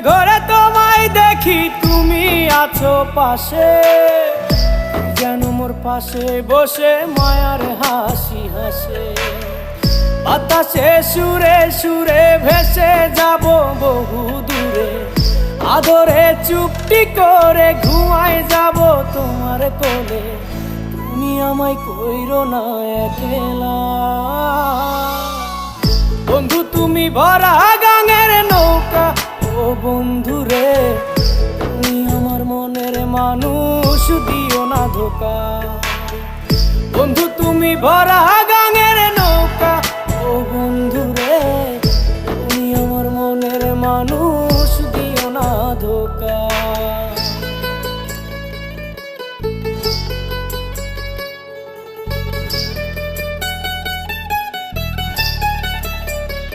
ঘরে তোমায় দেখি তুমি আছো পাশে, যেন মোর পাশে বসে মায়ার হাসি হাসে। বাতাসে সুরে সুরে ভেসে যাব বহু দূরে, আদরে চুপটি করে ঘুমায় যাব তোমার কোলে। তুমি আমায় কইরো না একলা বন্ধু, তুমি ভরা গাঙের নৌকা। ও বন্ধু রে, তুমি আমার মনের মানুষ, দিও না ধোকা। বন্ধু তুমি ভরা গাঙের নৌকা, ও বন্ধু রে।